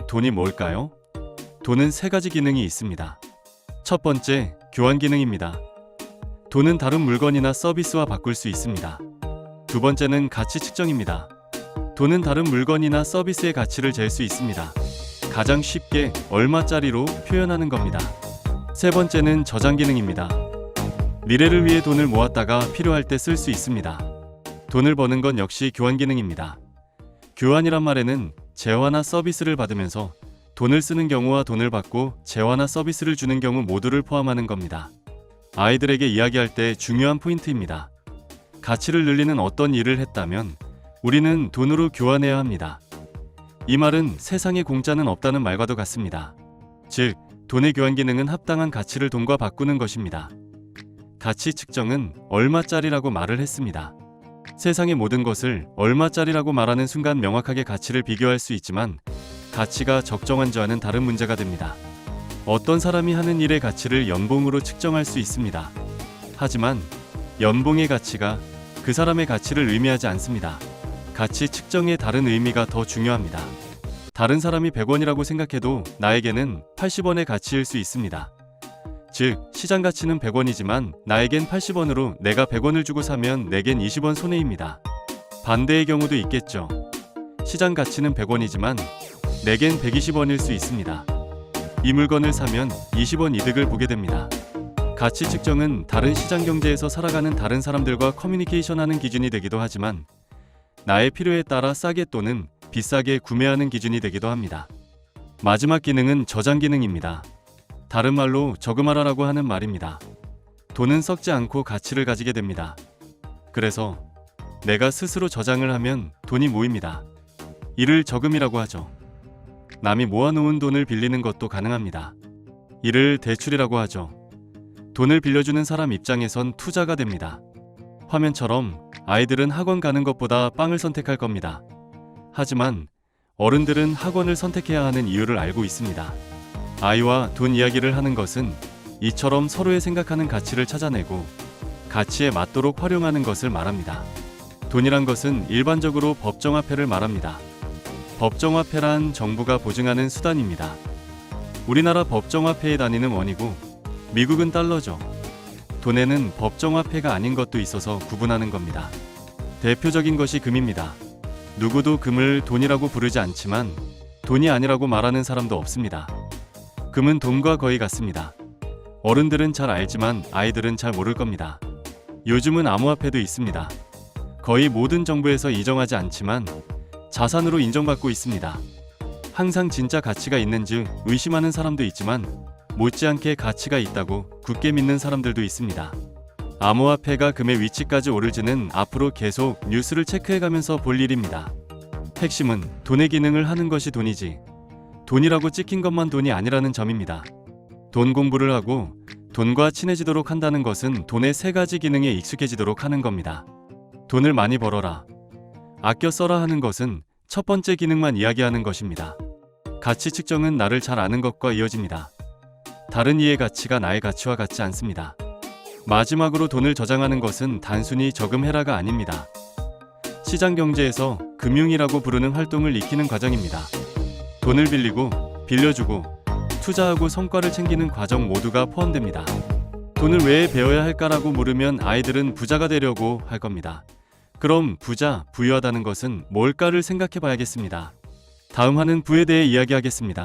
돈이 뭘까요? 돈은 세 가지 기능이 있습니다. 첫 번째, 교환 기능입니다. 돈은 다른 물건이나 서비스와 바꿀 수 있습니다. 두 번째는 가치 측정입니다. 돈은 다른 물건이나 서비스의 가치를 잴 수 있습니다. 가장 쉽게 얼마짜리로 표현하는 겁니다. 세 번째는 저장 기능입니다. 미래를 위해 돈을 모았다가 필요할 때 쓸 수 있습니다. 돈을 버는 건 역시 교환 기능입니다. 교환이란 말에는 재화나 서비스를 받으면서 돈을 쓰는 경우와 돈을 받고 재화나 서비스를 주는 경우 모두를 포함하는 겁니다. 아이들에게 이야기할 때 중요한 포인트입니다. 가치를 늘리는 어떤 일을 했다면 우리는 돈으로 교환해야 합니다. 이 말은 세상에 공짜는 없다는 말과도 같습니다. 즉, 돈의 교환 기능은 합당한 가치를 돈과 바꾸는 것입니다. 가치 측정은 얼마짜리라고 말을 했습니다. 세상의 모든 것을 얼마짜리라고 말하는 순간 명확하게 가치를 비교할 수 있지만 가치가 적정한지와는 다른 문제가 됩니다. 어떤 사람이 하는 일의 가치를 연봉으로 측정할 수 있습니다. 하지만 연봉의 가치가 그 사람의 가치를 의미하지 않습니다. 가치 측정의 다른 의미가 더 중요합니다. 다른 사람이 100원이라고 생각해도 나에게는 80원의 가치일 수 있습니다. 즉, 시장 가치는 100원이지만 나에겐 80원으로 내가 100원을 주고 사면 내겐 20원 손해입니다. 반대의 경우도 있겠죠. 시장 가치는 100원이지만 내겐 120원일 수 있습니다. 이 물건을 사면 20원 이득을 보게 됩니다. 가치 측정은 다른 시장 경제에서 살아가는 다른 사람들과 커뮤니케이션하는 기준이 되기도 하지만 나의 필요에 따라 싸게 또는 비싸게 구매하는 기준이 되기도 합니다. 마지막 기능은 저장 기능입니다. 다른 말로 저금하라라고 하는 말입니다. 돈은 썩지 않고 가치를 가지게 됩니다. 그래서 내가 스스로 저장을 하면 돈이 모입니다. 이를 저금이라고 하죠. 남이 모아놓은 돈을 빌리는 것도 가능합니다. 이를 대출이라고 하죠. 돈을 빌려주는 사람 입장에선 투자가 됩니다. 화면처럼 아이들은 학원 가는 것보다 빵을 선택할 겁니다. 하지만 어른들은 학원을 선택해야 하는 이유를 알고 있습니다. 아이와 돈 이야기를 하는 것은 이처럼 서로의 생각하는 가치를 찾아내고 가치에 맞도록 활용하는 것을 말합니다. 돈이란 것은 일반적으로 법정화폐를 말합니다. 법정화폐란 정부가 보증하는 수단입니다. 우리나라 법정화폐의 단위는 원이고 미국은 달러죠. 돈에는 법정화폐가 아닌 것도 있어서 구분하는 겁니다. 대표적인 것이 금입니다. 누구도 금을 돈이라고 부르지 않지만 돈이 아니라고 말하는 사람도 없습니다. 금은 돈과 거의 같습니다. 어른들은 잘 알지만 아이들은 잘 모를 겁니다. 요즘은 암호화폐도 있습니다. 거의 모든 정부에서 인정하지 않지만 자산으로 인정받고 있습니다. 항상 진짜 가치가 있는지 의심하는 사람도 있지만 못지않게 가치가 있다고 굳게 믿는 사람들도 있습니다. 암호화폐가 금의 위치까지 오를지는 앞으로 계속 뉴스를 체크해가면서 볼 일입니다. 핵심은 돈의 기능을 하는 것이 돈이지 돈이라고 찍힌 것만 돈이 아니라는 점입니다. 돈 공부를 하고 돈과 친해지도록 한다는 것은 돈의 세 가지 기능에 익숙해지도록 하는 겁니다. 돈을 많이 벌어라, 아껴 써라 하는 것은 첫 번째 기능만 이야기하는 것입니다. 가치 측정은 나를 잘 아는 것과 이어집니다. 다른 이의 가치가 나의 가치와 같지 않습니다. 마지막으로 돈을 저장하는 것은 단순히 저금해라가 아닙니다. 시장 경제에서 금융이라고 부르는 활동을 익히는 과정입니다. 돈을 빌리고 빌려주고 투자하고 성과를 챙기는 과정 모두가 포함됩니다. 돈을 왜 배워야 할까라고 물으면 아이들은 부자가 되려고 할 겁니다. 그럼 부자, 부유하다는 것은 뭘까를 생각해 봐야겠습니다. 다음 화는 부에 대해 이야기하겠습니다.